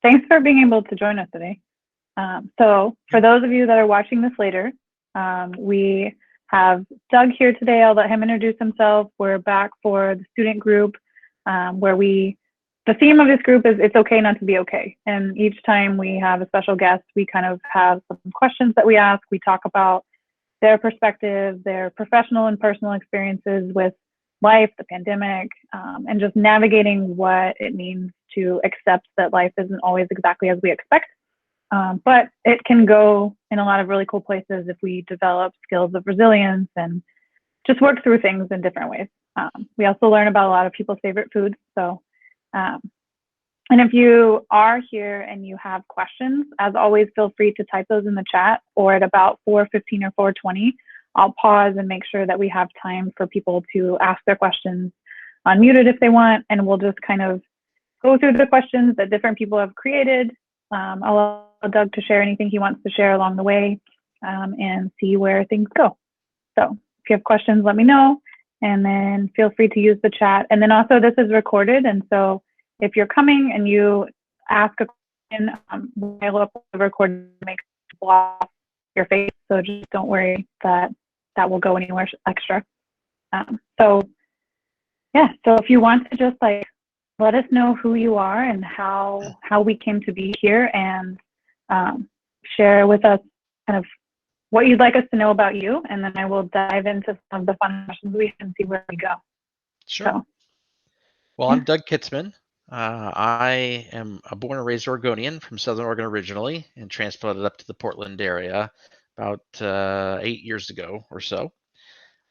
thanks for being able to join us today. So for those of you that are watching this later, we have Doug here today. I'll let him introduce himself. We're back for the student group where the theme of this group is it's okay not to be okay. And each time we have a special guest, we kind of have some questions that we ask. We talk about their perspective, their professional and personal experiences with life, the pandemic, and just navigating what it means to accept that life isn't always exactly as we expect. But it can go in a lot of really cool places if we develop skills of resilience and just work through things in different ways. We also learn about a lot of people's favorite foods. So, and if you are here and you have questions, as always, feel free to type those in the chat, or at about 4:15 or 4:20, I'll pause and make sure that we have time for people to ask their questions unmuted if they want, and we'll just kind of go through the questions that different people have created. I'll allow Doug to share anything he wants to share along the way, and see where things go. So if you have questions, let me know, and then feel free to use the chat. And then also this is recorded, and so if you're coming and you ask a question, we'll up the recording to make people off your face, so just don't worry that will go anywhere extra. So yeah, so if you want to just like let us know who you are and how we came to be here, and share with us kind of what you'd like us to know about you, and then I will dive into some of the fun questions we can see where we go. Sure. So, well, I'm Doug Kitzman. I am a born and raised Oregonian from Southern Oregon originally, and transplanted up to the Portland area about 8 years ago or so.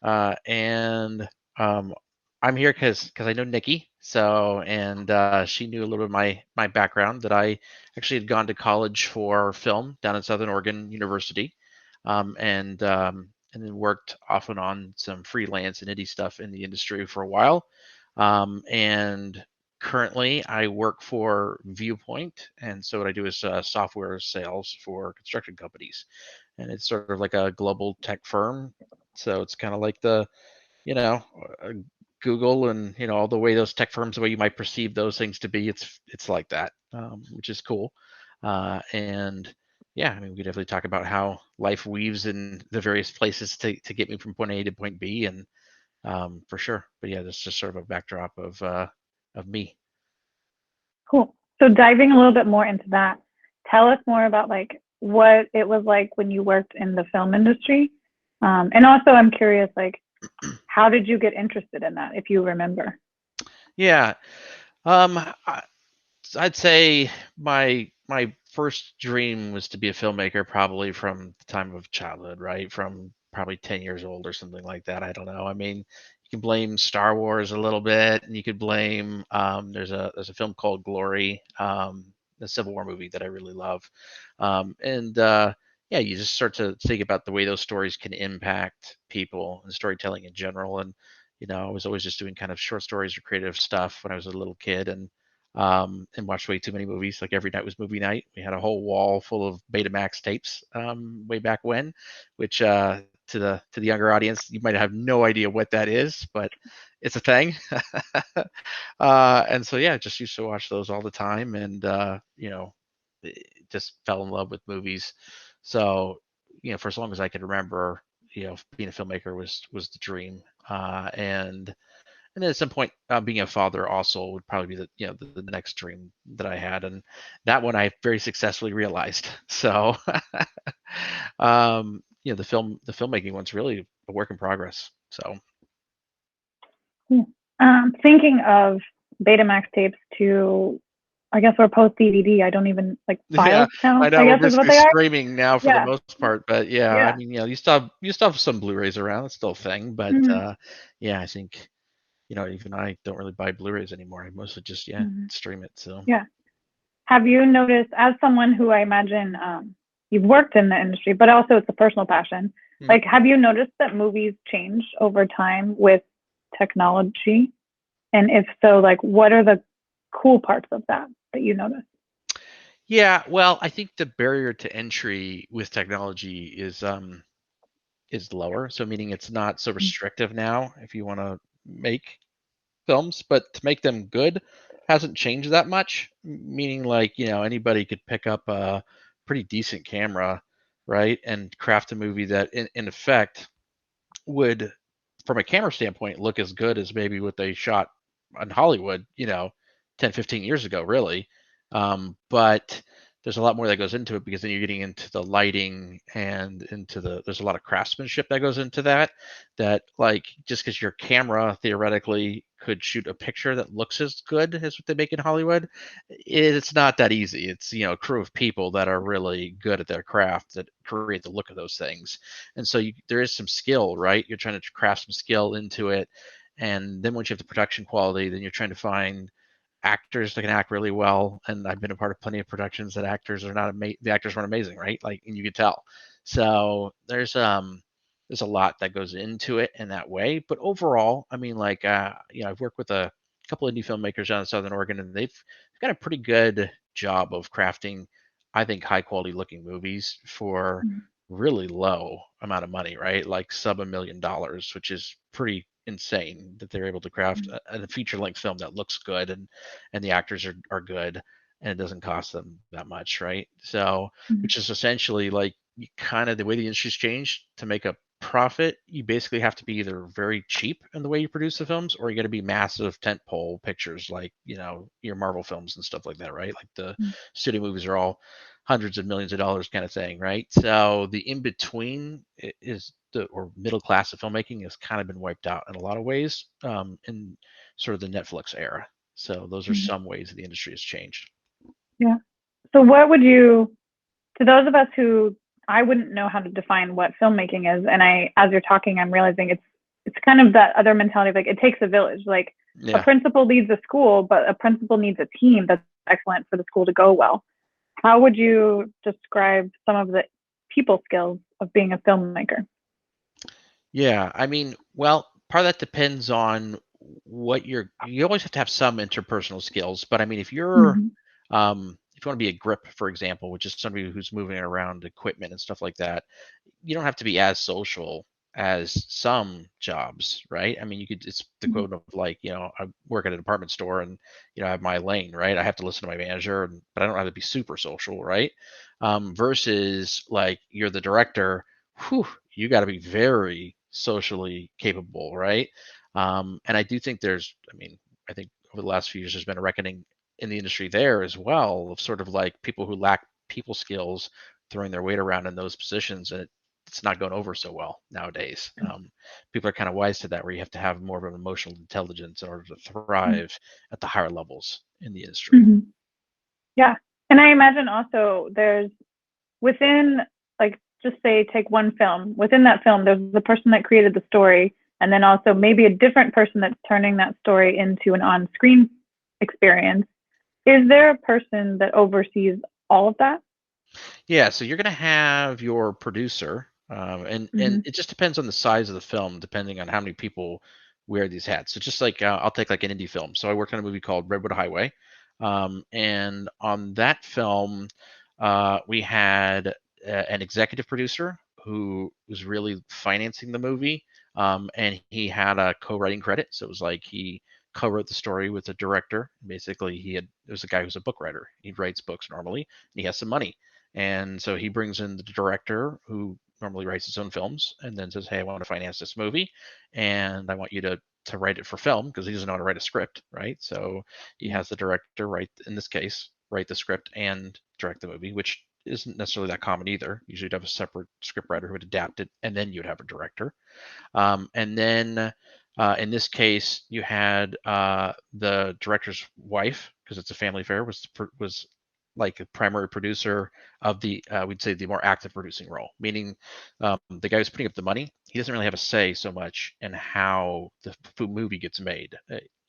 And I'm here because I know Nikki. So, and she knew a little bit of my background, that I actually had gone to college for film down at Southern Oregon University, and then worked off and on some freelance and indie stuff in the industry for a while. And currently I work for Viewpoint. And so what I do is software sales for construction companies. And it's sort of like a global tech firm. So it's kind of like the, Google and, all the way those tech firms, the way you might perceive those things to be, it's like that, which is cool. And yeah, I mean, we could definitely talk about how life weaves in the various places to get me from point A to point B, and for sure. But yeah, this is just sort of a backdrop of me. Cool. So diving a little bit more into that, tell us more about like what it was like when you worked in the film industry. And also I'm curious, like, how did you get interested in that, if you remember? Yeah. I'd say my first dream was to be a filmmaker, probably from the time of childhood, right? From probably 10 years old or something like that. I don't know. I mean, you can blame Star Wars a little bit, and you could blame there's a film called Glory, the Civil War movie that I really love. And yeah, you just start to think about the way those stories can impact people and storytelling in general. And I was always just doing kind of short stories or creative stuff when I was a little kid, and watched way too many movies. Like every night was movie night. We had a whole wall full of Betamax tapes way back when, which to the younger audience, you might have no idea what that is, but it's a thing. And so yeah, just used to watch those all the time, and just fell in love with movies. So for as long as I could remember, being a filmmaker was the dream. And then at some point, being a father also would probably be the next dream that I had, and that one I very successfully realized. So, the filmmaking one's really a work in progress. So, thinking of Betamax tapes to, I guess, or post DVD. I don't even like files now. I know, I guess we're basically streaming now for the most part, but yeah, I mean, you still have some Blu-rays around. It's still a thing, but yeah, I think. Even I don't really buy Blu-rays anymore. I mostly just stream it. So yeah. Have you noticed, as someone who I imagine you've worked in the industry, but also it's a personal passion, like have you noticed that movies change over time with technology? And if so, like what are the cool parts of that you notice? Yeah, well, I think the barrier to entry with technology is lower. So meaning it's not so restrictive now if you want to make films, but to make them good hasn't changed that much. Meaning, like, anybody could pick up a pretty decent camera, right, and craft a movie that, in effect, would, from a camera standpoint, look as good as maybe what they shot in Hollywood, 10, 15 years ago, really. But there's a lot more that goes into it, because then you're getting into the lighting and there's a lot of craftsmanship that goes into that, like, just because your camera theoretically could shoot a picture that looks as good as what they make in Hollywood, it's not that easy. It's, a crew of people that are really good at their craft that create the look of those things. And so there is some skill, right? You're trying to craft some skill into it. And then once you have the production quality, then you're trying to find actors that can act really well. And I've been a part of plenty of productions that actors are not the actors weren't amazing, right? Like, and you could tell. So there's a lot that goes into it in that way. But overall, I mean, like, I've worked with a couple of indie filmmakers down in Southern Oregon, and they've got a pretty good job of crafting, I think, high quality looking movies for Mhm. really low amount of money, right? Like sub $1 million, which is pretty insane that they're able to craft a feature length film that looks good, and the actors are good, and it doesn't cost them that much, right? So, Mhm. which is essentially like, you kind of, the way the industry's changed, to make a profit, you basically have to be either very cheap in the way you produce the films, or you got to be massive tentpole pictures, like, your Marvel films and stuff like that, right? Like, the Mhm. studio movies are all hundreds of millions of dollars kind of thing, right? So the in between is or middle class of filmmaking has kind of been wiped out in a lot of ways, in sort of the Netflix era. So those are Mhm. some ways that the industry has changed. Yeah. So what would you, to those of us who, I wouldn't know how to define what filmmaking is, and as you're talking, I'm realizing it's kind of that other mentality of, like, it takes a village. Like, a Yeah. principal leads a school, but a principal needs a team that's excellent for the school to go well. How would you describe some of the people skills of being a filmmaker? Yeah. I mean, well, part of that depends on what you always have to have some interpersonal skills, but I mean, Mm-hmm. if you want to be a grip, for example, which is somebody who's moving around equipment and stuff like that, you don't have to be as social as some jobs, right? I mean, it's the Mm-hmm. quote of, like, I work at a department store, and, I have my lane, right? I have to listen to my manager, but I don't have to be super social, right? Versus, like, you're the director, whew, you got to be very socially capable, right? And I do think I mean, I think over the last few years, there's been a reckoning in the industry there as well, of sort of like people who lack people skills throwing their weight around in those positions, and it's not going over so well nowadays. People are kind of wise to that, where you have to have more of an emotional intelligence in order to thrive at the higher levels in the industry. Mm-hmm. Yeah. And I imagine also there's within, like, just say, take one film. Within that film, there's the person that created the story, and then also maybe a different person that's turning that story into an on screen experience. Is there a person that oversees all of that? Yeah, so you're going to have your producer, and Mm-hmm. it just depends on the size of the film, depending on how many people wear these hats. So just like, I'll take like an indie film. So I worked on a movie called Redwood Highway, and on that film, we had an executive producer who was really financing the movie, and he had a co-writing credit. So it was like he co-wrote the story with the director. Basically, it was a guy who's a book writer. He writes books normally, and he has some money. And so he brings in the director who normally writes his own films, and then says, "Hey, I want to finance this movie, and I want you to write it for film," because he doesn't know how to write a script, right? So he has the director write, in this case, write the script and direct the movie, which isn't necessarily that common either. Usually, you'd have a separate script writer who would adapt it, and then you'd have a director. And then in this case, you had the director's wife, because it's a family affair, was like a primary producer of the, we'd say, the more active producing role, meaning the guy who's putting up the money, he doesn't really have a say so much in how the movie gets made.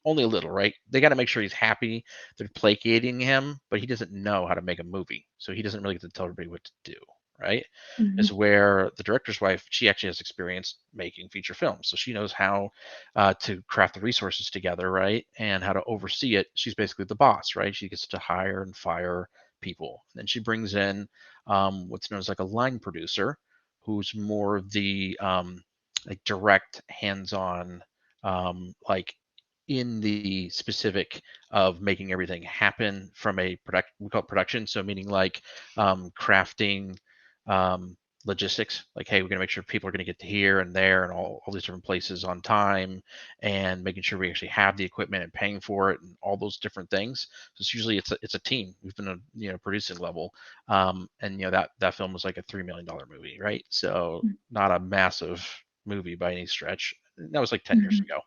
Only a little, right? They got to make sure he's happy. They're placating him, but he doesn't know how to make a movie, so he doesn't really get to tell everybody what to do, right? Mm-hmm. Is where the director's wife, she actually has experience making feature films, so she knows how to craft the resources together, right, and how to oversee it. She's basically the boss, right? She gets to hire and fire people. And then she brings in what's known as like a line producer, who's more of the like direct, hands-on, like in the specific of making everything happen from a product, we call it production. So meaning like crafting, um, logistics, like, hey, we're going to make sure people are going to get to here and there and all these different places on time, and making sure we actually have the equipment and paying for it and all those different things. So it's usually it's a team. We've been a producing level, and that film was like a $3 million movie, right? So not a massive movie by any stretch. That was like 10 years Mhm. ago.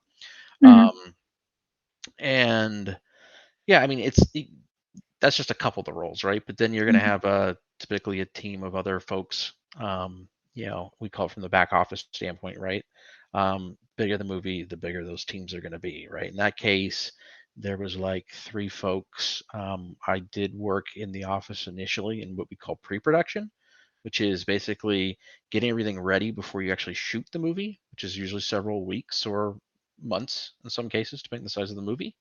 Mhm. And yeah, I mean, that's just a couple of the roles, right? But then you're going to Mhm. have typically a team of other folks. We call it from the back office standpoint, right? Bigger the movie, the bigger those teams are going to be, right? In that case, there was like 3 folks. I did work in the office initially in what we call pre-production, which is basically getting everything ready before you actually shoot the movie, which is usually several weeks or months in some cases, depending on the size of the movie.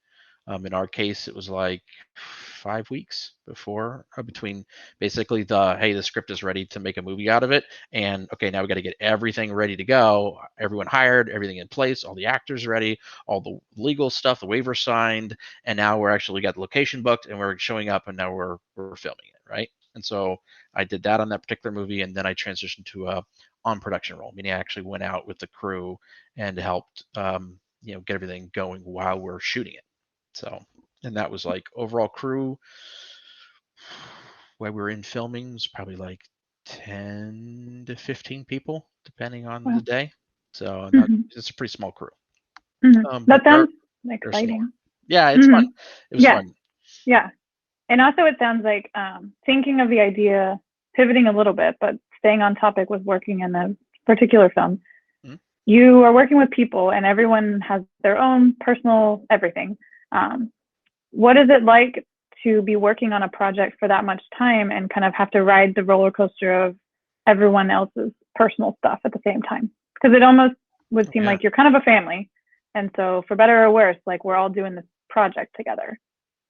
In our case, it was like 5 weeks before, between basically hey, the script is ready to make a movie out of it, and okay, now we got to get everything ready to go, everyone hired, everything in place, all the actors ready, all the legal stuff, the waiver signed, and now we're actually got the location booked, and we're showing up, and now we're filming it, right? And so I did that on that particular movie, and then I transitioned to a on production role, meaning I actually went out with the crew and helped get everything going while we're shooting it. So, and that was like overall crew while we were in filming was probably like 10 to 15 people, depending on the Wow. day. So not Mhm. it's a pretty small crew. Mhm. But That they're sounds they're smaller. exciting. Yeah, it's fun. Mhm. It was Yeah. fun. Yeah. And also, it sounds like thinking of the idea, pivoting a little bit, but staying on topic with working in a particular film. Mhm. You are working with people, and everyone has their own personal everything. Um, what is it like to be working on a project for that much time and kind of have to ride the roller coaster of everyone else's personal stuff at the same time? Because it almost would seem Yeah, like you're kind of a family. And so, for better or worse, like we're all doing this project together.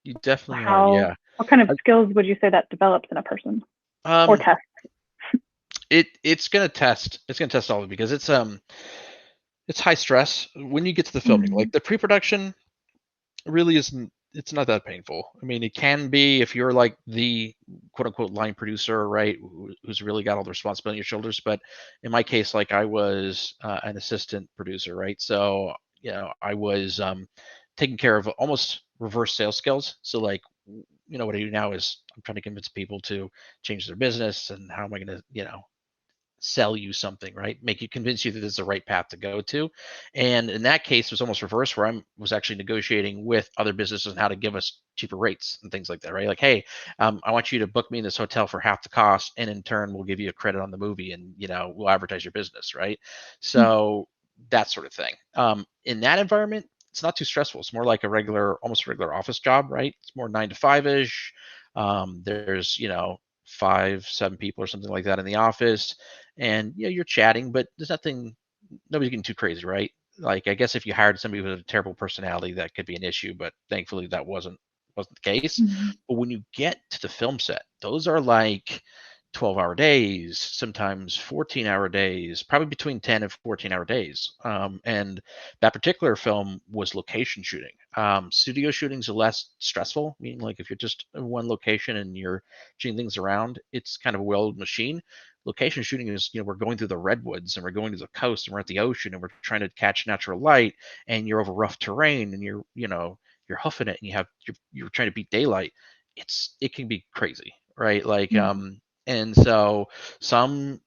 you definitely are. How, Yeah. what kind of I- skills would you say that develops in a person or Um, test? it's gonna test all of it because it's high stress when you get to the filming. Like Mm-hmm. the pre-production really isn't, it's not that painful. I mean, it can be if you're like the quote unquote line producer, right, who's really got all the responsibility on your shoulders. But in my case, like I was an assistant producer, right? So, I was taking care of almost reverse sales skills. So, like, what I do now is I'm trying to convince people to change their business, and how am I going to, sell you something, right? Make you convince you that this is the right path to go to. And in that case, it was almost reverse, where I was actually negotiating with other businesses on how to give us cheaper rates and things like that, right? Like, hey, I want you to book me in this hotel for half the cost, and in turn, we'll give you a credit on the movie, and we'll advertise your business, right? So that sort of thing. In that environment, it's not too stressful. It's more like almost a regular office job, right? It's more 9 to 5 ish. There's 5, 7 people or something like that in the office, and you're chatting, but there's nobody's getting too crazy, right? Like, I guess if you hired somebody with a terrible personality, that could be an issue, but thankfully that wasn't the case. Mm-hmm. But when you get to the film set, those are like 12-hour days, sometimes 14-hour days, probably between 10 and 14-hour days. And that particular film was location shooting. Studio shootings are less stressful, meaning like if you're just in one location and you're shooting things around, it's kind of a well-oiled machine. Location shooting is, we're going through the redwoods, and we're going to the coast, and we're at the ocean, and we're trying to catch natural light, and you're over rough terrain, and you're huffing it, and you're trying to beat daylight. It can be crazy, right? Like, and so some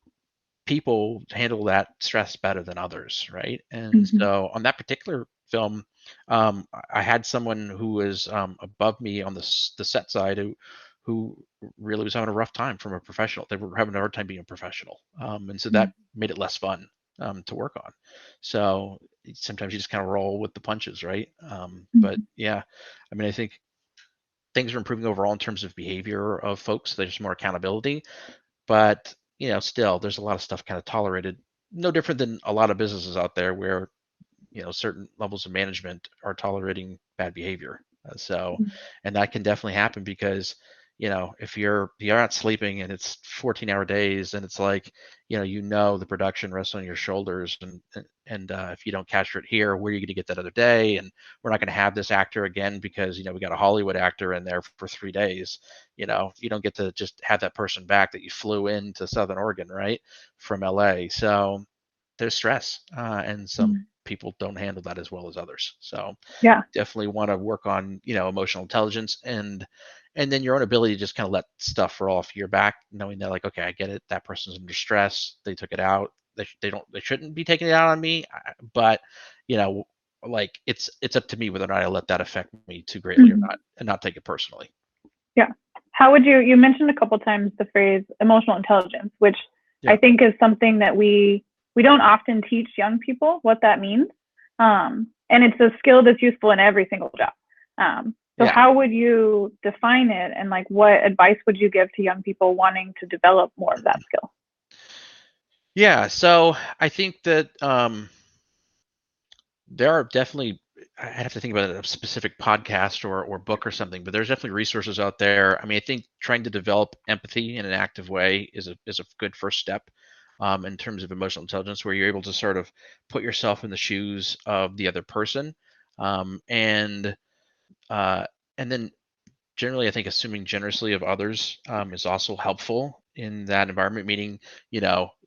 people handle that stress better than others, right? And Mm-hmm. so on that particular film, I had someone who was above me on the set side, who really was having a rough time from a professional. They were having a hard time being a professional, and so that made it less fun to work on. So sometimes you just kind of roll with the punches, right? But Mm-hmm. yeah, I mean, I think things are improving overall in terms of behavior of folks. There's more accountability, but still, there's a lot of stuff kind of tolerated. No different than a lot of businesses out there where certain levels of management are tolerating bad behavior. So, and that can definitely happen because if you're not sleeping and it's 14-hour days, and it's like, the production rests on your shoulders, and if you don't capture it here, where are you going to get that other day? And we're not going to have this actor again because we got a Hollywood actor in there for 3 days. You don't get to just have that person back that you flew into Southern Oregon, right, from LA. So there's stress, and some Mhm. people don't handle that as well as others. So Yeah. definitely want to work on emotional intelligence, and then your own ability to just kind of let stuff roll off your back, knowing that, like, okay, I get it, that person's under stress, they took it out, they shouldn't be taking it out on me, but you know like it's up to me whether or not I let that affect me too greatly or Mhm. not, and not take it personally. Yeah. How would you mentioned a couple times the phrase emotional intelligence, which I Yeah. think is something that we don't often teach young people what that means. And it's a skill that's useful in every single job. So Yeah. how would you define it, and like what advice would you give to young people wanting to develop more of that skill? Yeah, so I think that there are definitely, I have to think about a specific podcast or book or something, but there's definitely resources out there. I mean, I think trying to develop empathy in an active way is a good first step, in terms of emotional intelligence, where you're able to sort of put yourself in the shoes of the other person, um, and uh, and then generally, I think assuming generously of others, is also helpful in that environment. Meaning,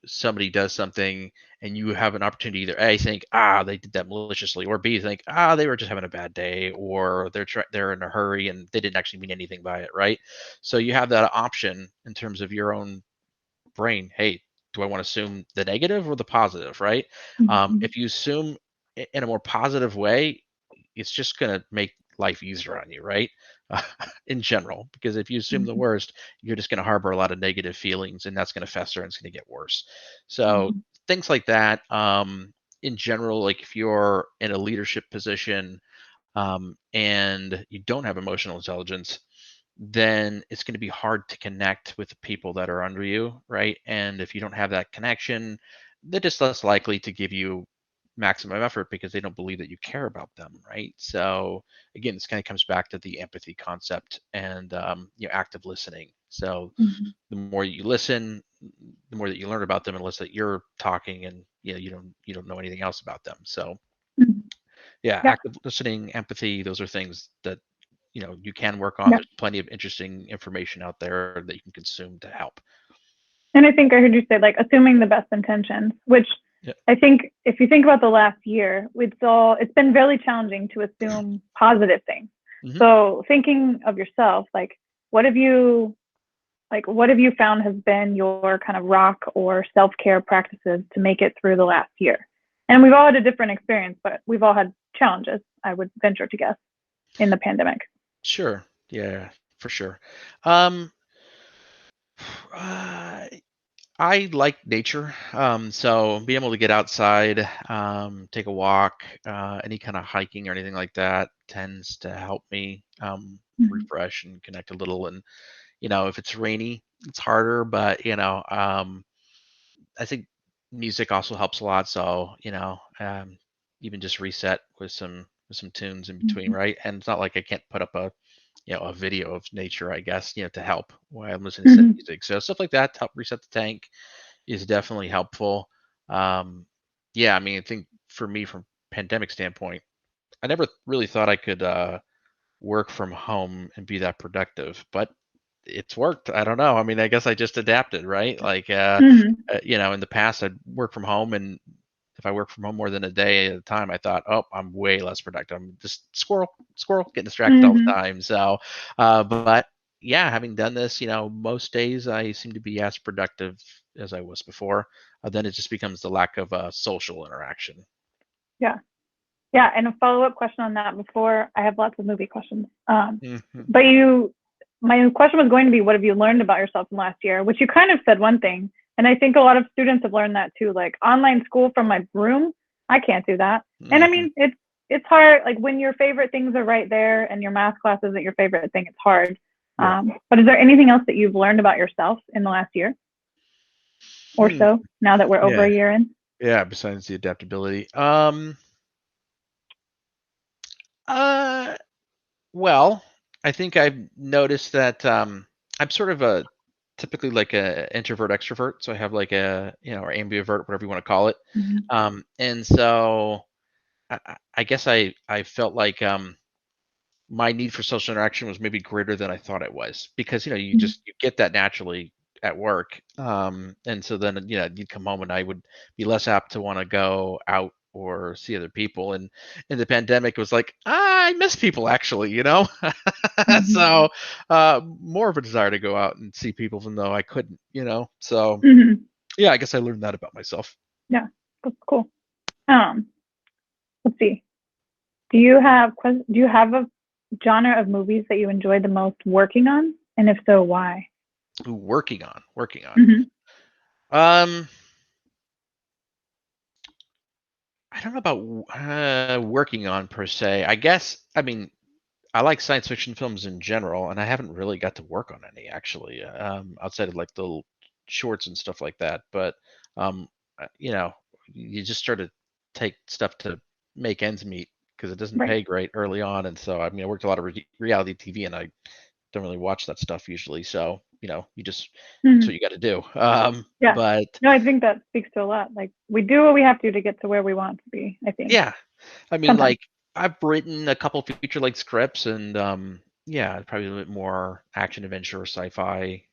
somebody does something and you have an opportunity to either A, think, they did that maliciously, or B, think, they were just having a bad day, or they're in a hurry and they didn't actually mean anything by it, right? So you have that option in terms of your own brain. Hey, do I want to assume the negative or the positive, right? Mhm. If you assume in a more positive way, it's just going to make life easier on you, right? In general, because if you assume the Mhm. worst, you're just going to harbor a lot of negative feelings, and that's going to fester and it's going to get worse. So Mhm. things like that. In general, like if you're in a leadership position, and you don't have emotional intelligence, then it's going to be hard to connect with the people that are under you, right? And if you don't have that connection, they're just less likely to give you maximum effort because they don't believe that you care about them, right? So again, this kind of comes back to the empathy concept and active listening. So Mhm. the more you listen, the more that you learn about them, unless that you're talking and you don't know anything else about them. So Mhm. yeah, Yeah. active listening, empathy, those are things that you can work on. Yeah. There's plenty of interesting information out there that you can consume to help. And I think I heard you say like assuming the best intentions, which Yeah. I think if you think about the last year, it's been really challenging to assume positive things. Hmm. So thinking of yourself, what have you what have you found has been your kind of rock or self-care practices to make it through the last year? And we've all had a different experience, but we've all had challenges, I would venture to guess, in the pandemic. Sure. Yeah, for sure. Um, uh, I like nature. So being able to get outside, take a walk, any kind of hiking or anything like that tends to help me Mm-hmm. refresh and connect a little. And if it's rainy, it's harder, but I think music also helps a lot. So even just reset with some tunes in between, Mm-hmm. right? And it's not like I can't put up a video of nature, I guess, to help while I'm listening to some Mm-hmm. music. So stuff like that to help reset the tank is definitely helpful. Um, yeah, I mean, I think for me, from pandemic standpoint, I never really thought I could work from home and be that productive, but it's worked. I don't know. I mean, I guess I just adapted, right? Like, Mm-hmm. in the past, I'd work from home, and if I work from home more than a day at a time, I thought, oh, I'm way less productive. I'm just squirrel, getting distracted all the Mm-hmm. time. So, but yeah, having done this, most days I seem to be as productive as I was before. Then it just becomes the lack of social interaction. Yeah. Yeah, and a follow-up question on that before I have lots of movie questions. Hmm. But my question was going to be, what have you learned about yourself in last year? Which you kind of said one thing, and I think a lot of students have learned that too. Like online school from my room, I can't do that. And I Hmm. mean, it's hard. Like when your favorite things are right there, and your math class isn't your favorite thing, it's hard. Yeah. But is there anything else that you've learned about yourself in the last year or Hmm. so? Now that we're over Yeah. a year in. Yeah. Besides the adaptability. Uh, well, I think I've noticed that. I'm sort of a typically like a introvert extrovert, so I have like a or ambivert, whatever you want to call it. Mhm. And so I guess I felt like my need for social interaction was maybe greater than I thought it was, because Mhm. you get that naturally at work, and so then you'd come home and I would be less apt to want to go out or see other people, and in the pandemic it was like, I miss people actually, Mhm. so more of a desire to go out and see people even though I couldn't, so Mhm. yeah, I guess I learned that about myself. Yeah, that's cool. Um, let's see. Do you have a genre of movies that you enjoy the most working on? And if so, why? Ooh, working on Hmm. um I don't know about working on per se. I guess, I mean, I like science fiction films in general, and I haven't really got to work on any actually, outside of like the shorts and stuff like that. But um, you just sort of take stuff to make ends meet because it doesn't Right. pay great early on, and so I mean, I worked a lot of reality TV, and I don't really watch that stuff usually. So you just that's Hmm. what you got to do. Yeah. But No, I think that speaks to a lot. Like we do what we have to get to where we want to be, I think. yeah, I mean, Sometimes. like I've written a couple feature length scripts, and yeah, probably a little bit more action adventure or sci-fi.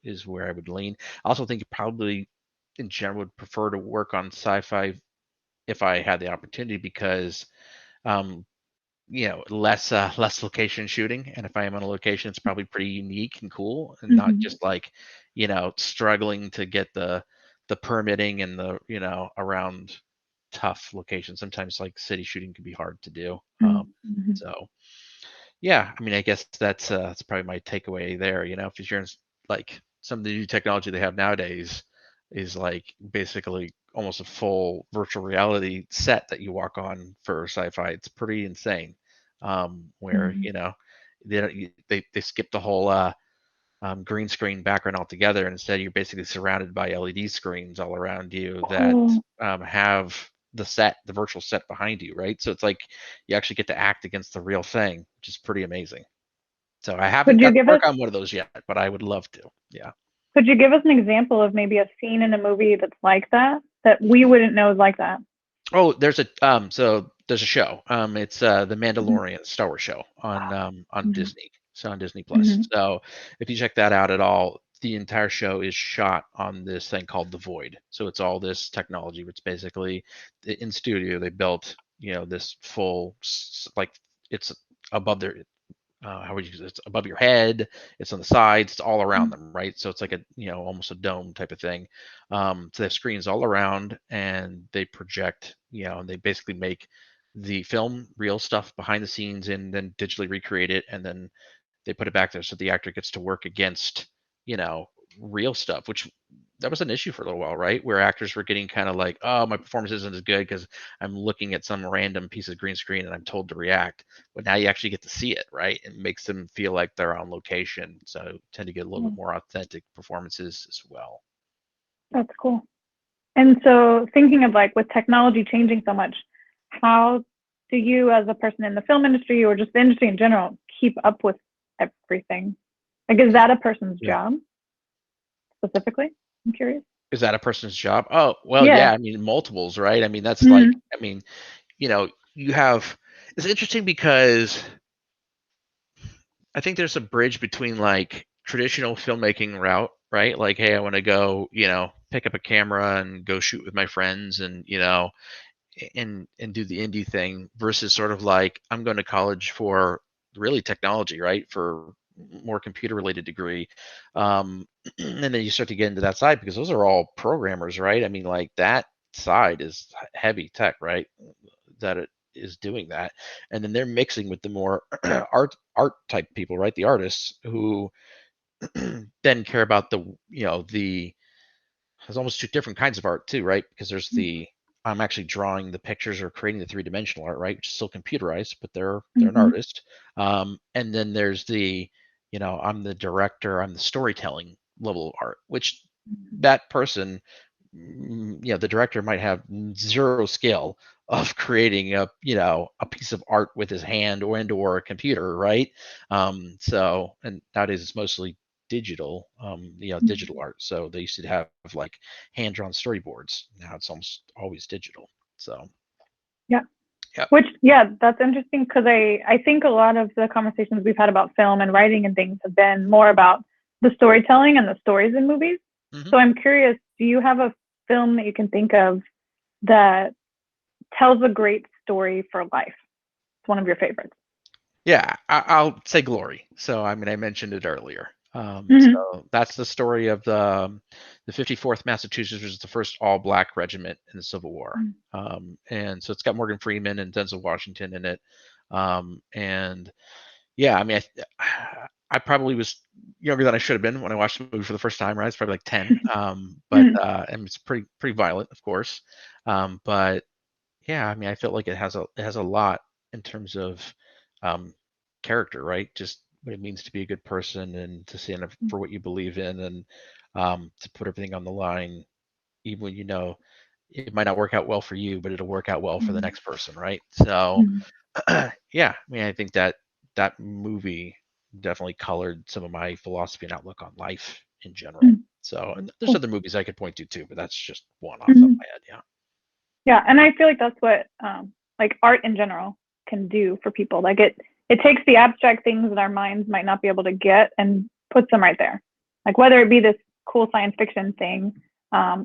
Is where I would lean. I also think you probably, in general, would prefer to work on sci-fi if I had the opportunity, because um, less location shooting, and if I am on a location, it's probably pretty unique and cool, and not Hmm. just like struggling to get the permitting and the around tough locations. Sometimes like city shooting can be hard to do. Hmm. So yeah, I mean, I guess that's probably my takeaway there. If you're in, like, some of the new technology they have nowadays is like basically almost a full virtual reality set that you walk on for sci-fi. It's pretty insane. Where Hmm. they they skip the whole green screen background altogether. And instead, you're basically surrounded by LED screens all around you that Oh, have the virtual set behind you, right? So it's like you actually get to act against the real thing, which is pretty amazing. So I haven't could you got to give us work on one of those yet, but I would love to. Yeah. could you give us an example of maybe a scene in a movie that's like that that we wouldn't know is like that? Oh, there's a show. It's the Hmm. Mandalorian Star Wars show on Hmm. Disney. So on Disney Plus. Hmm. So if you check that out at all, the entire show is shot on this thing called the Void. So it's all this technology, which basically in studio they built, this full like it's above their how would you use it? It's above your head, it's on the sides, it's all around them, right? So it's like a almost a dome type of thing. So they have screens all around, and they project, and they basically make the film real stuff behind the scenes and then digitally recreate it, and then they put it back there so the actor gets to work against you know real stuff, which that was an issue for a little while, right? Where actors were getting kind of like, oh, my performance isn't as good because I'm looking at some random piece of green screen and I'm told to react. But now you actually get to see it, right? It makes them feel like they're on location, so tend to get a little bit more authentic performances as well. That's cool. And so, thinking of like with technology changing so much, how do you, as a person in the film industry or just the industry in general, keep up with everything? Like, is that a person's Yeah. job specifically? I'm curious. Is that a person's job? Oh, well, Yeah. yeah. I mean, multiples, right? I mean, that's like, Mm-hmm. I mean, you have. It's interesting because I think there's a bridge between like traditional filmmaking route, right? Like, hey, I want to go, pick up a camera and go shoot with my friends, and and do the indie thing, versus sort of like I'm going to college for really technology, right? For more computer related degree. Um, and then you start to get into that side because those are all programmers, right? I mean, like that side is heavy tech, right? That it is doing that, and then they're mixing with the more art type people, right? The artists who then care about the there's almost two different kinds of art too, right? Because there's the I'm actually drawing the pictures or creating the three-dimensional art, right? Which is still computerized, but they're an Mm-hmm. artist. And then there's the, I'm the director, I'm the storytelling level of art, which that person, the director might have zero skill, of creating a piece of art with his hand or a computer, right? So and nowadays it's mostly digital, digital art. So they used to have like hand drawn storyboards. Now it's almost always digital. So Yeah. yeah. Which, yeah, that's interesting because I think a lot of the conversations we've had about film and writing and things have been more about the storytelling and the stories in movies. Hmm. So I'm curious, do you have a film that you can think of that tells a great story for life? It's one of your favorites. Yeah, I'll say Glory. So I mean, I mentioned it earlier. Mm-hmm. So that's the story of the 54th Massachusetts, which is the first all-black regiment in the Civil War. And so it's got Morgan Freeman and Denzel Washington in it. And yeah, I mean, I probably was younger than I should have been when I watched the movie for the first time. Right, it's probably like 10. But Mm-hmm. and it's pretty violent, of course. But yeah, I mean, I felt like it has a lot in terms of um, character, right? Just what it means to be a good person and to stand up for what you believe in and to put everything on the line, even when you know it might not work out well for you, but it'll work out well for the next person, right? So Mm-hmm. yeah, I mean, I think that movie definitely colored some of my philosophy and outlook on life in general. Mm-hmm. So, and there's Cool. other movies I could point to too, but that's just one off the top Mm-hmm. of my head. Yeah. Yeah, and I feel like that's what like art in general can do for people. Like it takes the abstract things that our minds might not be able to get and puts them right there. Like whether it be this cool science fiction thing,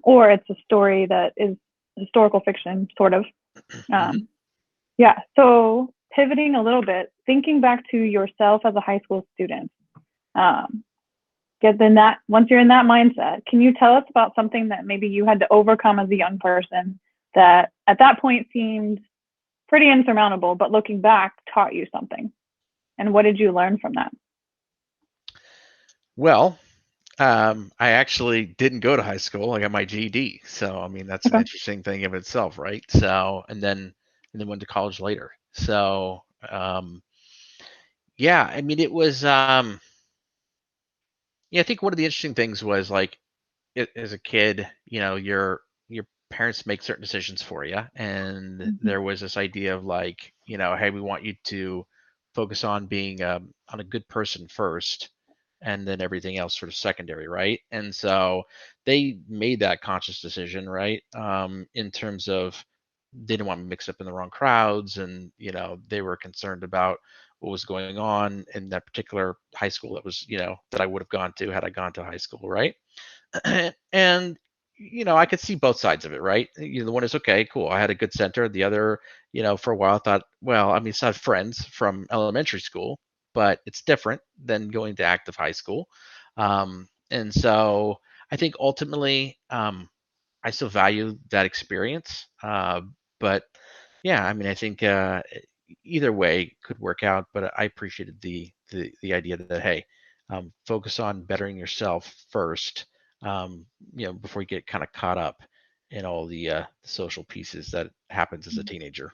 or it's a story that is historical fiction, sort of. Hmm. Um, yeah. So pivoting a little bit, thinking back to yourself as a high school student, um, get in that once you're in that mindset, can you tell us about something that maybe you had to overcome as a young person that at that point seemed pretty insurmountable, but looking back taught you something? And what did you learn from that? Well, I actually didn't go to high school. I got my GED. So, I mean, that's an Okay. interesting thing of itself, right? So, and then went to college later. So, yeah, I mean, it was, yeah, I think one of the interesting things was like, as a kid, your parents make certain decisions for you, and Mm-hmm. there was this idea of like, hey, we want you to focus on being on a good person first, and then everything else sort of secondary, right? And so they made that conscious decision, right? In terms of they didn't want me mixed up in the wrong crowds, and they were concerned about what was going on in that particular high school that was that I would have gone to had I gone to high school, right? And I could see both sides of it, right? The one is okay, cool. I had a good center. The other, for a while, I thought, well, I mean, it's not friends from elementary school, but it's different than going to active high school. And so I think ultimately, I still value that experience. But yeah, I mean, I think either way could work out. But I appreciated the idea that hey, focus on bettering yourself first. Before you get kind of caught up in all the social pieces that happens as a teenager.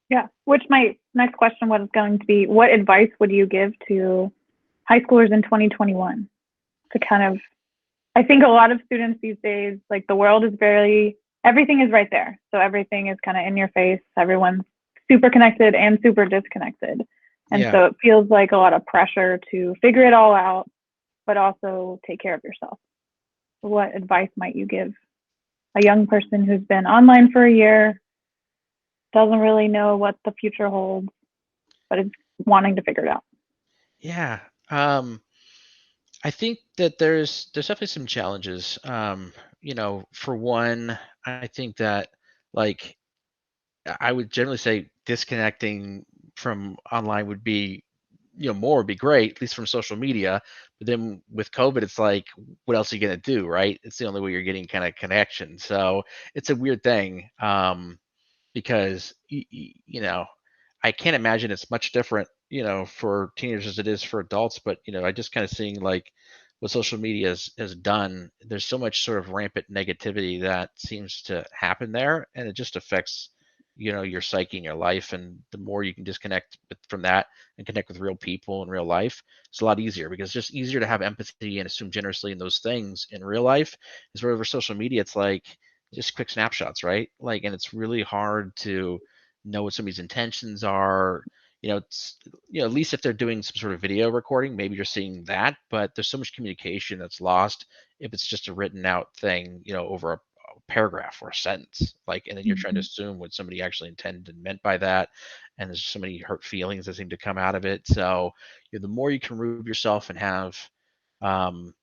Yeah. Which my next question was going to be, what advice would you give to high schoolers in 2021 to kind of, I think a lot of students these days, like the world is very, everything is right there. So everything is kind of in your face. Everyone's super connected and super disconnected. And Yeah. so it feels like a lot of pressure to figure it all out, but also take care of yourself. What advice might you give a young person who's been online for a year, doesn't really know what the future holds, but is wanting to figure it out? Yeah. Um, I think that there's definitely some challenges. For one, I think that like I would generally say disconnecting from online would be, more would be great, at least from social media. But then with COVID, it's like, what else are you gonna do, right? It's the only way you're getting kind of connection. So it's a weird thing. Because I can't imagine it's much different, for teenagers as it is for adults. But I just kind of seeing like what social media has done. There's so much sort of rampant negativity that seems to happen there, and it just affects your psyche and your life. And the more you can disconnect from that and connect with real people in real life, it's a lot easier because it's just easier to have empathy and assume generously in those things in real life. Is where over social media, it's like just quick snapshots, right? Like, and it's really hard to know what somebody's intentions are. It's at least if they're doing some sort of video recording, maybe you're seeing that, but there's so much communication that's lost if it's just a written out thing, over a paragraph or a sentence, like, and then you're trying to Mm-hmm. assume what somebody actually intended and meant by that, and there's so many hurt feelings that seem to come out of it. So, the more you can remove yourself and have, um,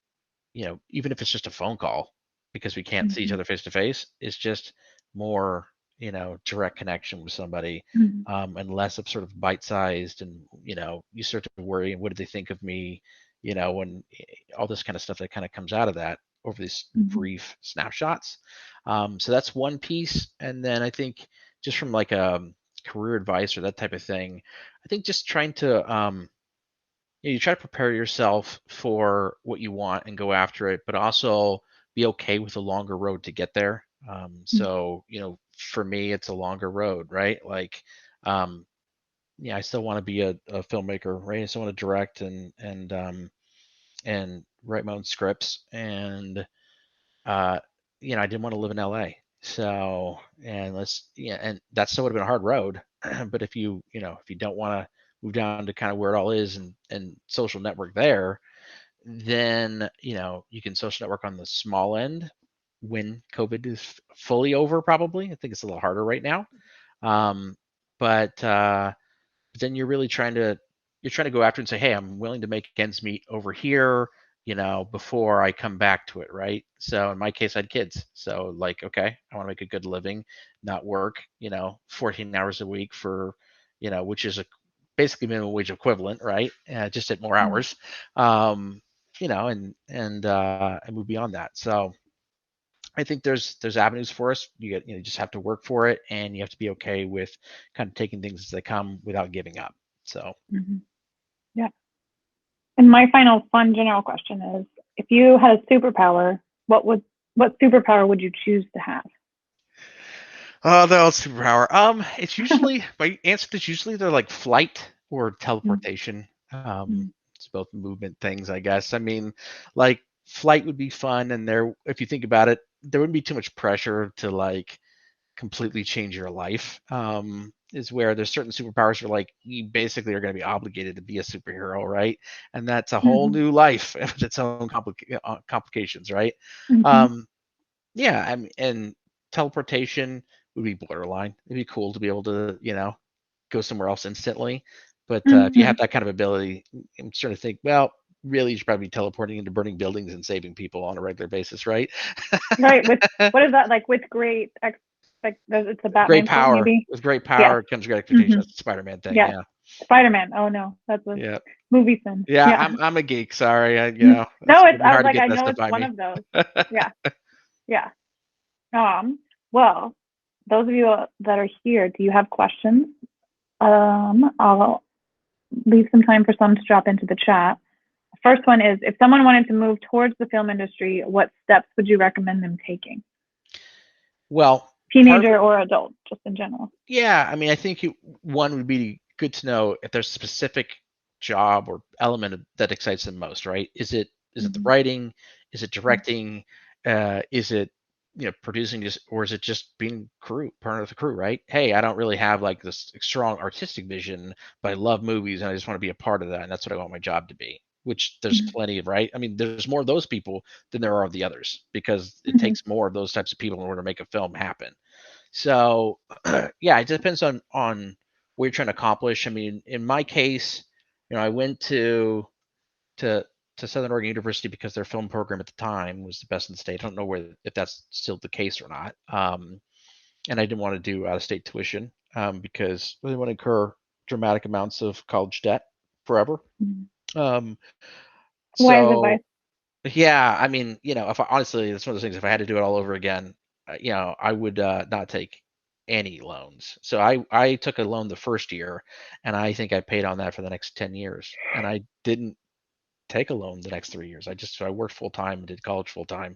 even if it's just a phone call, because we can't see each Mm-hmm. other face to face, it's just more, direct connection with somebody, Mm-hmm. and less of sort of bite sized, and, you start to worry, what did they think of me, when all this kind of stuff that kind of comes out of that over these Mm-hmm. brief snapshots. So that's one piece. And then I think just from like a career advice or that type of thing, I think just trying to, you try to prepare yourself for what you want and go after it, but also be okay with a longer road to get there. So, for me, it's a longer road, right? Like, um, yeah, I still want to be a filmmaker, right? I still want to direct and write my own scripts. And, uh, I didn't want to live in LA. So, and that still would have been a hard road. But if you don't want to move down to kind of where it all is and social network there, then, you can social network on the small end when COVID is fully over, probably. I think it's a little harder right now. Um, but then you're trying to go after and say, hey, I'm willing to make ends meet over here, before I come back to it, right? So in my case, I had kids. So, like, okay, I want to make a good living, not work, 14 hours a week for, which is basically minimum wage equivalent, right? Just at more Mm-hmm. hours, and move beyond that. So I think there's avenues for us. You just have to work for it, and you have to be okay with kind of taking things as they come without giving up. So, Mm-hmm. Yeah. And my final fun general question is, if you had a superpower, what superpower would you choose to have? oh, that was superpower. It's usually my answer is usually they're like flight or teleportation. Mm-hmm. It's both movement things, I guess. I mean, like, flight would be fun, and if you think about it, there wouldn't be too much pressure to like completely change your life. Is where there's certain superpowers where, like, you basically are going to be obligated to be a superhero, right? And that's a whole Mm-hmm. new life with its own complications, right? Mm-hmm. Um, yeah, I mean, and teleportation would be borderline. It'd be cool to be able to, go somewhere else instantly. But if you Mm-hmm. have that kind of ability, I'm starting to think, well, really, you should probably be teleporting into burning buildings and saving people on a regular basis, right? Right. With what is that like? With great it's a Great Batman quote, power. maybe. With great Yes. power comes great expectation. Mm-hmm. That's the Spider-Man thing. Yes. Yeah. Spider-Man. Oh no, that's a Yeah. movie sin. Yeah. Yeah. I'm a geek. Sorry. It's No, gonna be I was hard to like, get I that know stuff it's by one me. of those. Yeah. Yeah. Well, those of you that are here, do you have questions? I'll leave some time for some to drop into the chat. First one is, if someone wanted to move towards the film industry, what steps would you recommend them taking? Well, part of Teenager it, or adult, just in general. yeah. I mean, I think one would be good to know if there's a specific job or element that excites them most, right? Is it the Mm-hmm. writing? Is it directing? Is it producing, just, or is it just being part of the crew, right? Hey, I don't really have like this strong artistic vision, but I love movies and I just want to be a part of that, and that's what I want my job to be. Which there's plenty of, right? I mean, there's more of those people than there are of the others, because it Mm-hmm. takes more of those types of people in order to make a film happen. So, yeah, it depends on what you're trying to accomplish. I mean, in my case, I went to to Southern Oregon University because their film program at the time was the best in the state. I don't know if that's still the case or not. And I didn't want to do out of state tuition, because I didn't want to incur dramatic amounts of college debt forever. Mm-hmm. Um, Wise advice. so yeah, I mean, if I honestly, that's one of those things. If I had to do it all over again, I would not take any loans. So I took a loan the first year, and I think I paid on that for the next 10 years. And I didn't take a loan the next 3 years. I worked full time and did college full time,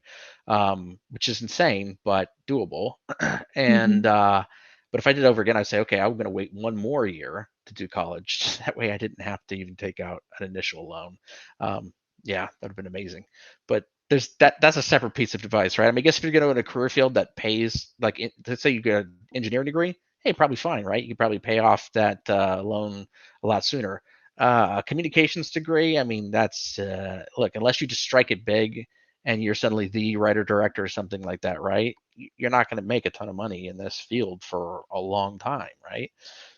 which is insane but doable. Mm-hmm. And but if I did it over again, I'd say, okay, I'm going to wait one more year to do college. That way, I didn't have to even take out an initial loan. Yeah, that would have been amazing. But that's a separate piece of advice, right? I mean, I guess if you're going to go in a career field that pays, like, let's say you get an engineering degree, hey, probably fine, right? You could probably pay off that loan a lot sooner. A communications degree, I mean, that's look, unless you just strike it big and you're suddenly the writer director or something like that, right? You're not going to make a ton of money in this field for a long time, right?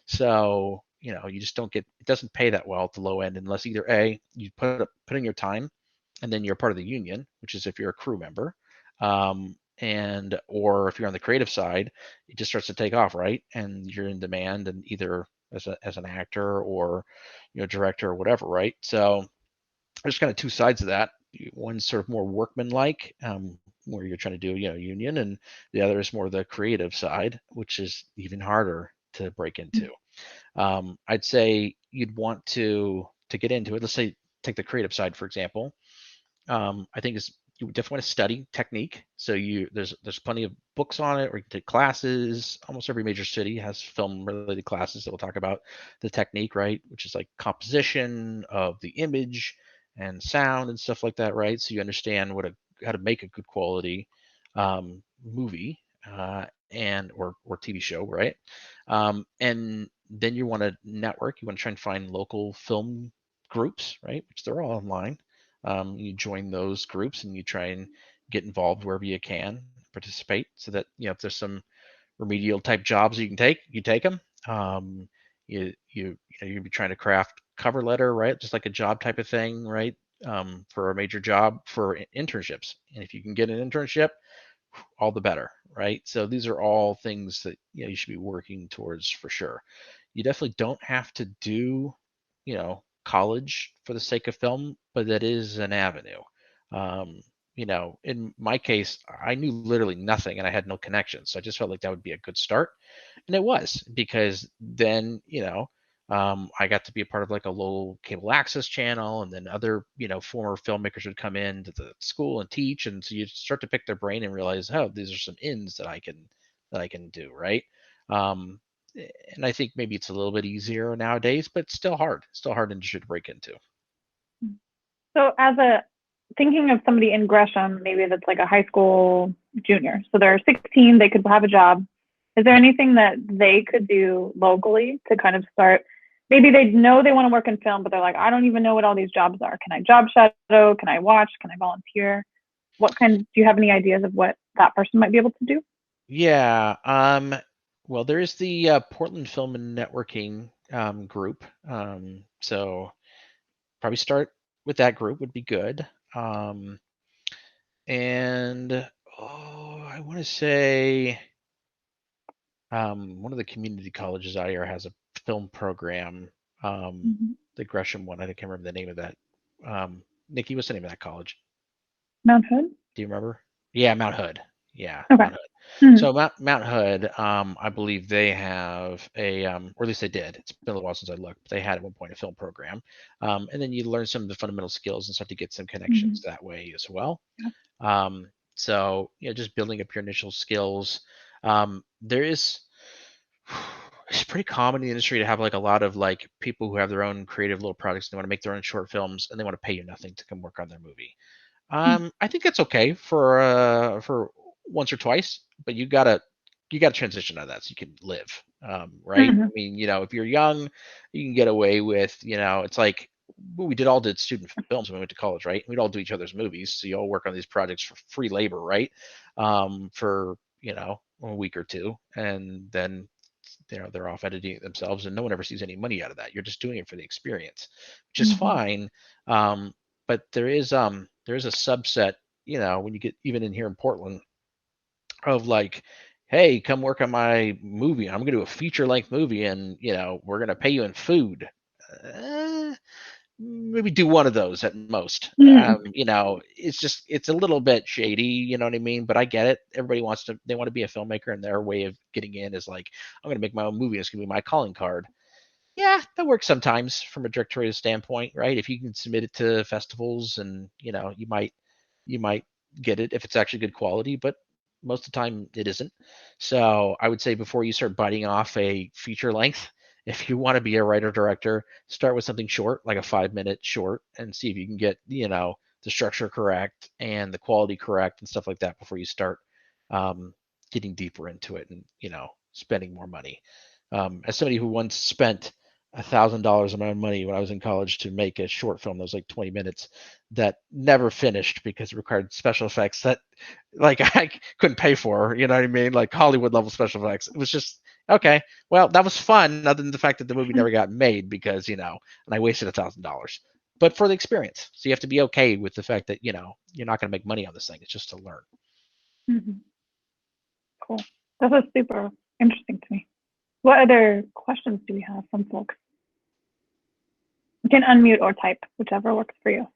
So, you just don't get, it doesn't pay that well at the low end unless either A, you put in your time and then you're part of the union, which is if you're a crew member. And or if you're on the creative side, it just starts to take off, right? And you're in demand and either as an actor or director or whatever, right? So there's kind of two sides of that. One's sort of more workmanlike, where you're trying to do union, and the other is more the creative side, which is even harder to break into. I'd say you'd want to get into it. Let's say take the creative side for example. I think is you definitely want to study technique. So there's plenty of books on it, or you can take classes. Almost every major city has film related classes that will talk about the technique, right? Which is like composition of the image and sound and stuff like that, right? So you understand how to make a good quality movie and or TV show, right? And then you want to network. You want to try and find local film groups, right? Which they're all online. You join those groups and you try and get involved wherever you can, participate, so that if there's some remedial type jobs you can take, you take them. You'd be trying to craft cover letter, right? Just like a job type of thing, right? For a major job for internships, and if you can get an internship, all the better, right? So these are all things that you should be working towards for sure. You definitely don't have to do, college for the sake of film, but that is an avenue. Um, in my case, I knew literally nothing and I had no connections, so I just felt like that would be a good start, and it was because then I got to be a part of like a local cable access channel, and then other former filmmakers would come in to the school and teach, and so you start to pick their brain and realize, oh, these are some ins that I can do, right? Um, and I think maybe it's a little bit easier nowadays, but still hard industry to break into. So as a thinking of somebody in Gresham, maybe that's like a high school junior. So they're 16, they could have a job. Is there Yeah. anything that they could do locally to kind of start? Maybe they know they want to work in film, but they're like, I don't even know what all these jobs are. Can I job shadow? Can I watch? Can I volunteer? Do you have any ideas of what that person might be able to do? Yeah. Well, there is the Portland Film and Networking group. So probably start with that group would be good. Um, and I want to say one of the community colleges out here has a film program. Um, Mm-hmm. the Gresham one, I can't remember the name of that. Nikki, what's the name of that college? Mount Hood? Do you remember? Yeah, Mount Hood. Yeah, Okay. Mount Hood. Mm-hmm. So Mount Hood, I believe they have a, or at least they did. It's been a little while since I looked. But they had at one point a film program, and then you learn some of the fundamental skills and start to get some Mm-hmm. connections that way as well. So just building up your initial skills. There is it's pretty common in the industry to have like a lot of like people who have their own creative little projects. And they want to make their own short films and they want to pay you nothing to come work on their movie. I think that's okay for once or twice, but you gotta transition out of that so you can live. Right? Mm-hmm. I mean, if you're young, you can get away with, it's like we did student films when we went to college, right? We'd all do each other's movies, so you all work on these projects for free labor, right? For a week or two, and then they're off editing it themselves, and no one ever sees any money out of that. You're just doing it for the experience, which is Mm-hmm. fine. But there is a subset, when you get even in here in Portland, of like, hey, come work on my movie. I'm gonna do a feature length movie, and we're gonna pay you in food. Uh, Maybe do one of those at most. Mm-hmm. It's a little bit shady, you know what I mean? But I get it. They want to be a filmmaker, and their way of getting in is like, I'm gonna make my own movie. It's gonna be my calling card. Yeah, that works sometimes from a directorial standpoint, right? If you can submit it to festivals, and you might get it if it's actually good quality, but most of the time it isn't. So I would say before you start biting off a feature length, if you want to be a writer director, start with something short, like a 5-minute short, and see if you can get the structure correct and the quality correct and stuff like that before you start getting deeper into it and spending more money. As somebody who once spent $1,000 of my own money when I was in college to make a short film that was like 20 minutes that never finished because it required special effects that like I couldn't pay for, you know what I mean? Like Hollywood level special effects. It was just okay. Well, that was fun, other than the fact that the movie never got made because, and I wasted $1,000. But for the experience. So you have to be okay with the fact that, you're not going to make money on this thing. It's just to learn. Mm-hmm. Cool. That was super interesting to me. What other questions do we have from folks? You can unmute or type, whichever works for you.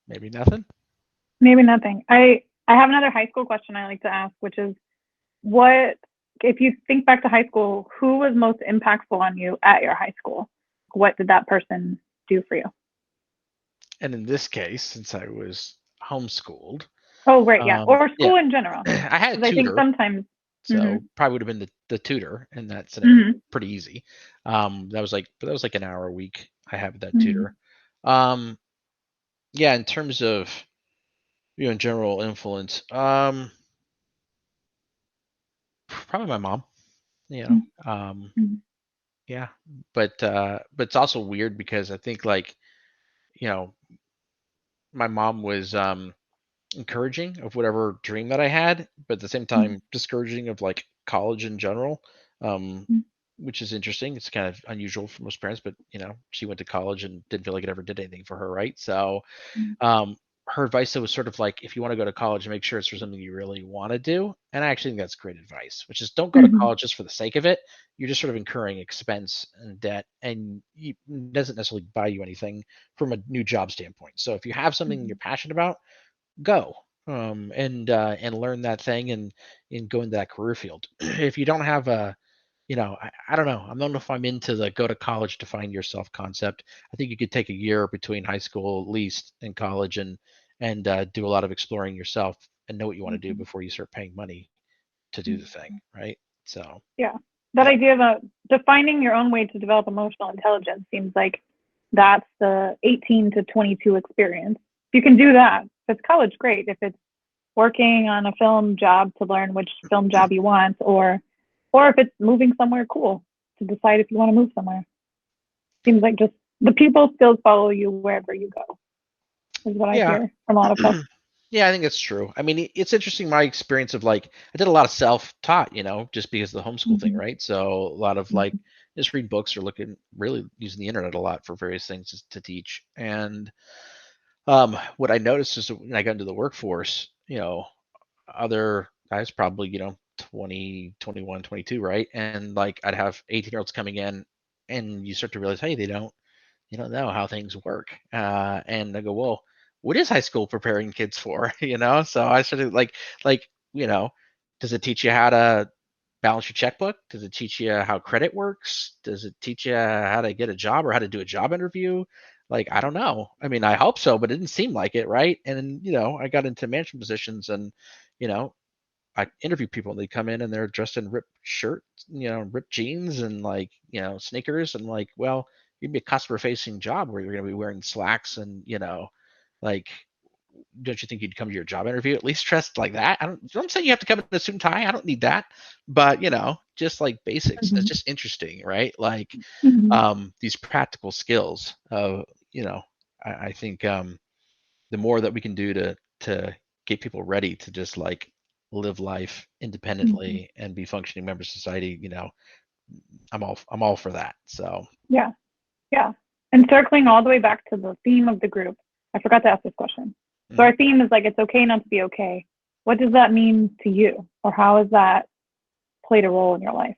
Maybe nothing. Maybe nothing. I have another high school question I like to ask, which is, what, if you think back to high school, who was most impactful on you at your high school? What did that person do for you? And in this case, since I was homeschooled. Oh, right, yeah, or school in general. I had a tutor. I think sometimes. So probably would have been the tutor in that scenario. Pretty easy. That was like an hour a week I had with that tutor. Yeah, in terms of in general influence, probably my mom. Yeah, but it's also weird because I think like my mom was encouraging of whatever dream that I had, but at the same time discouraging of like college in general, which is interesting. It's kind of unusual for most parents, but she went to college and didn't feel like it ever did anything for her, right? So her advice was sort of like, if you want to go to college, make sure it's for something you really want to do. And I actually think that's great advice, which is don't go to college just for the sake of it. You're just sort of incurring expense and debt, and it doesn't necessarily buy you anything from a new job standpoint. So if you have something you're passionate about, go and learn that thing and go into that career field. If you don't have I don't know. I don't know if I'm into the go to college to find yourself concept. I think you could take a year between high school at least and college and do a lot of exploring yourself and know what you want to do before you start paying money to do the thing, right? So yeah, that idea of defining your own way to develop emotional intelligence seems like that's the 18 to 22 experience. If you can do that, if it's college, great. If it's working on a film job to learn which film job you want, or if it's moving somewhere cool to decide if you want to move somewhere. Seems like just the people skills follow you wherever you go, is what I hear from a lot of folks. Yeah, I think that's true. I mean, it's interesting my experience of like I did a lot of self-taught, just because of the homeschool thing, right? So a lot of like just read books or really using the internet a lot for various things to teach. And what I noticed is that when I got into the workforce, other guys probably 20, 21, 22, right? And like I'd have 18-year-olds coming in, and you start to realize, hey, they don't know how things work. And I go, well, what is high school preparing kids for? So I started like does it teach you how to balance your checkbook? Does it teach you how credit works? Does it teach you how to get a job or how to do a job interview? Like, I don't know. I mean, I hope so, but it didn't seem like it, right? And I got into management positions, and you know, I interview people and they come in and they're dressed in ripped shirts, ripped jeans and like, sneakers, and like, well, you'd be a customer facing job where you're going to be wearing slacks and, like, don't you think you'd come to your job interview at least dressed like that? I'm saying you have to come in a suit and tie. I don't need that, but just like basics. It's just interesting, right? Like, these practical skills of, I think, the more that we can do to get people ready to just like live life independently and be functioning members of society, I'm all for that. So yeah. And circling all the way back to the theme of the group, I forgot to ask this question. So our theme is like, it's okay not to be okay. What does that mean to you, or how has that played a role in your life?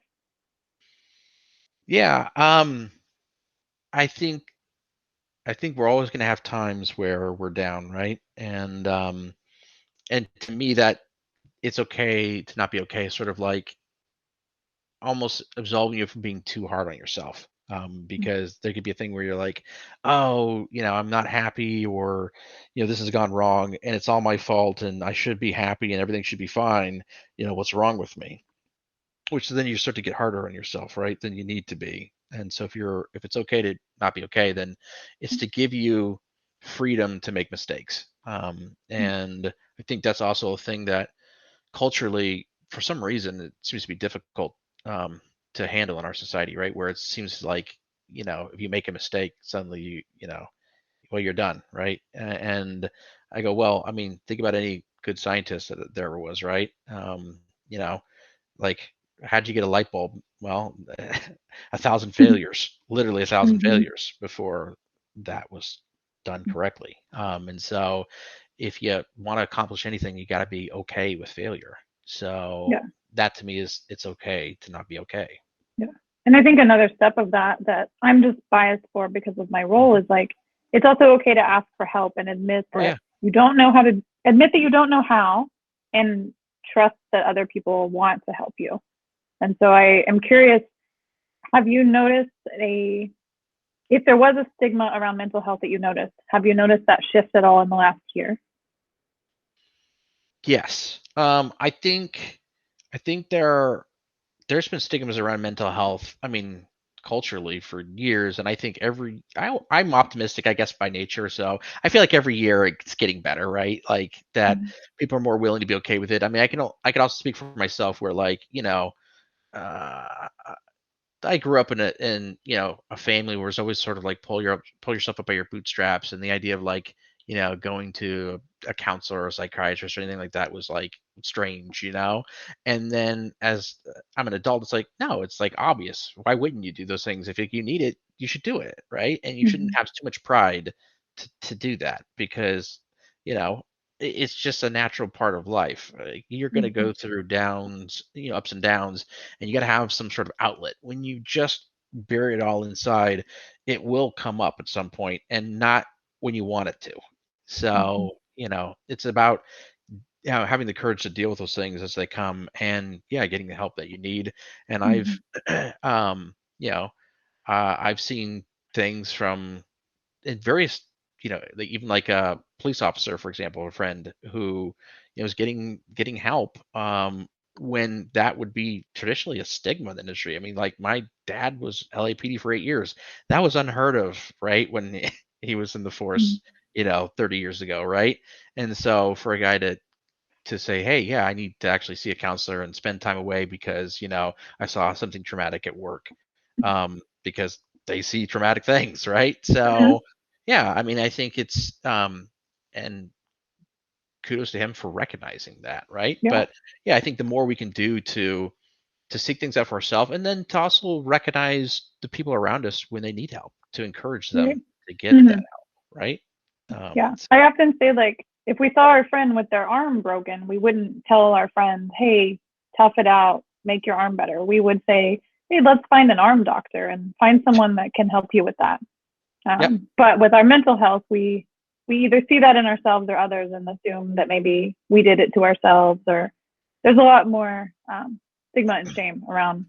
Yeah, I think we're always going to have times where we're down, right? And to me, that it's okay to not be okay, sort of like almost absolving you from being too hard on yourself. because there could be a thing where you're like, oh, I'm not happy, or this has gone wrong and it's all my fault and I should be happy and everything should be fine. What's wrong with me? Which then you start to get harder on yourself, right? Than you need to be. And so if it's okay to not be okay, then it's to give you freedom to make mistakes. And I think that's also a thing that culturally, for some reason, it seems to be difficult to handle in our society, right? Where it seems like, if you make a mistake, suddenly well, you're done, right? And I go, well, I mean, think about any good scientist that there ever was, right? Like, how'd you get a light bulb? Well, 1,000 failures, literally 1,000 Mm-hmm. failures before that was done correctly. And so if you want to accomplish anything, you got to be okay with failure. So Yeah. that to me is, it's okay to not be okay. Yeah. And I think another step of that I'm just biased for because of my role Mhm. is like, it's also okay to ask for help and admit Oh yeah. that you don't know how to admit that you don't know how, and trust that other people want to help you. And so I am curious, have you noticed if there was a stigma around mental health that you noticed, have you noticed that shift at all in the last year? Yes. I think there's been stigmas around mental health. I mean, culturally for years, and I think I'm optimistic, I guess, by nature. So I feel like every year it's getting better, right? Like that Mm-hmm. people are more willing to be okay with it. I mean, I can also speak for myself, where like uh, I grew up in a family where it's always sort of like pull yourself up by your bootstraps, and the idea of like going to a counselor or a psychiatrist or anything like that was like strange. And then as I'm an adult, it's like, no, it's like obvious. Why wouldn't you do those things? If you need it, you should do it, right? And you shouldn't Mm-hmm. have too much pride to do that, because you know it's just a natural part of life. You're going to Mm-hmm. go through downs, ups and downs, and you got to have some sort of outlet. When you just bury it all inside, it will come up at some point, and not when you want it to. Mm-hmm. So, it's about having the courage to deal with those things as they come, and yeah, getting the help that you need. And Mm-hmm. um, you know, I've seen things from in various, like even like a police officer, for example, a friend who, is getting help, when that would be traditionally a stigma in the industry. I mean, like my dad was LAPD for 8 years. That was unheard of, right? When he was in the force, 30 years ago, right? And so for a guy to say, hey, yeah, I need to actually see a counselor and spend time away because I saw something traumatic at work, because they see traumatic things, right? Mm-hmm. So yeah, I mean, I think it's and kudos to him for recognizing that, right? Yeah. But yeah, I think the more we can do to seek things out for ourselves, and then to also recognize the people around us when they need help, to encourage Right. them to get that Mm-hmm. help, right? Yeah. So, I often say, like, if we saw our friend with their arm broken, we wouldn't tell our friend, hey, tough it out, make your arm better. We would say, hey, let's find an arm doctor and find someone that can help you with that. yep, But with our mental health, we either see that in ourselves or others and assume that maybe we did it to ourselves, or there's a lot more stigma and shame around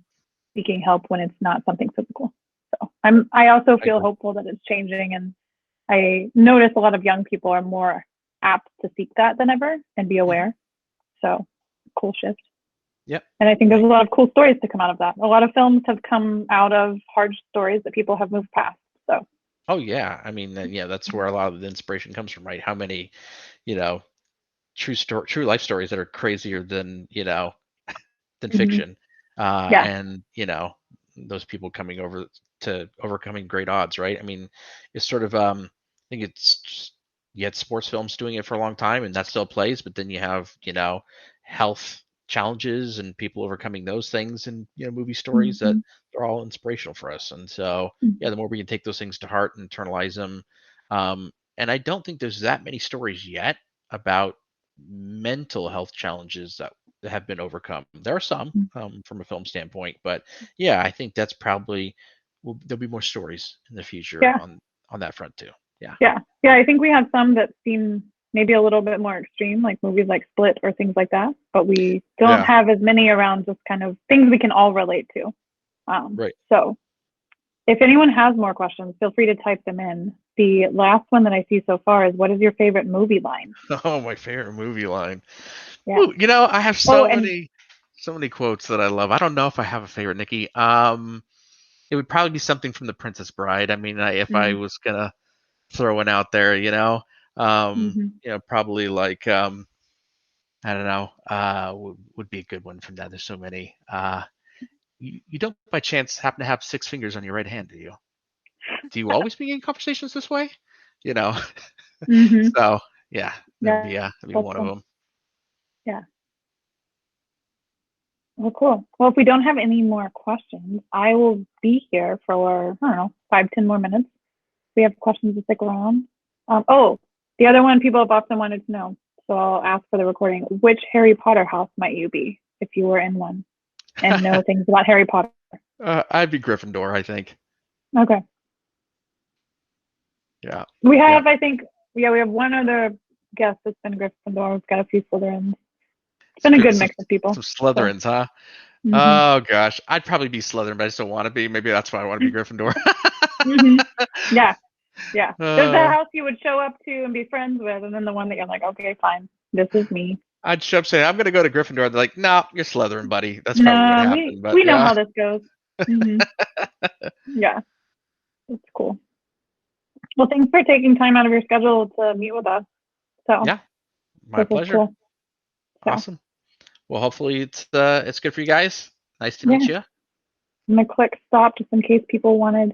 seeking help when it's not something physical. So I also I feel agree. hopeful that it's changing, and I notice a lot of young people are more apt to seek that than ever and be Mhm. aware. So cool shift. Yep. And I think I there's a agree. lot of cool stories to come out of that. A lot of films have come out of hard stories that people have moved past. So, Oh yeah, I mean, yeah, that's where a lot of the inspiration comes from, right? How many, you know, true life stories that are crazier than mm-hmm. fiction, Yeah. and those people coming over to overcoming great odds, right? I mean, it's sort of I think it's just, you had sports films doing it for a long time, and that still plays, but then you have health challenges and people overcoming those things, and movie stories that Mm-hmm. are all inspirational for us. And so yeah, the more we can take those things to heart and internalize them, and I don't think there's that many stories yet about mental health challenges that have been overcome. There are some, Mm-hmm. from a film standpoint, but yeah, I think that's probably there'll be more stories in the future Yeah. on that front too. Yeah. Yeah. Yeah. I think we have some that seem maybe a little bit more extreme, like movies like Split or things like that, but we don't Yeah. have as many around just kind of things we can all relate to. Right. So If anyone has more questions, feel free to type them in. The last one that I see so far is, what is your favorite movie line? Oh, my favorite movie line. Yeah. Ooh, I have Oh, so and many quotes that I love. I don't know if I have a favorite, Nikki. It would probably be something from The Princess Bride. I mean, if I mm, was gonna throw one out there, mhm. probably like I don't know, would be a good one from that. There's so many. You don't by chance happen to have 6 fingers on your right hand, do you? Do you always begin conversations this way? You know, Mhm. so yeah, Yeah, that'd be that's one of cool. them. Yeah. Well, cool. Well, if we don't have any more questions, I will be here for, I don't know, 5, 10 more minutes. If we have questions to stick around. Oh, the other one people have often wanted to know, so I'll ask for the recording. Which Harry Potter house might you be if you were in one and know things about Harry Potter? I'd be Gryffindor, I think. Okay. Yeah, We yeah. have, I think, yeah, we have one other guest that's been Gryffindor. We've got a few Slytherins. It's been a good Some mix of people. So, Slytherins, huh? hmm Oh gosh, I'd probably be Slytherin, but I just don't want to be. Maybe that's why I want to be Gryffindor. hmm Yeah, yeah. There's that uh, house you would show up to and be friends with, and then the one that you're like, okay, fine, this is me. I'd show up saying I'm gonna go to Gryffindor. They're like, no, you're Slytherin, buddy. That's probably what No, we happened. But we know yeah, how this goes. hmm Yeah, it's cool. Well, thanks for taking time out of your schedule to meet with us. So yeah, my this is pleasure. cool. So Awesome. Well, hopefully it's good for you guys. Nice to yeah, meet I'm you. gonna click stop just in case people wanted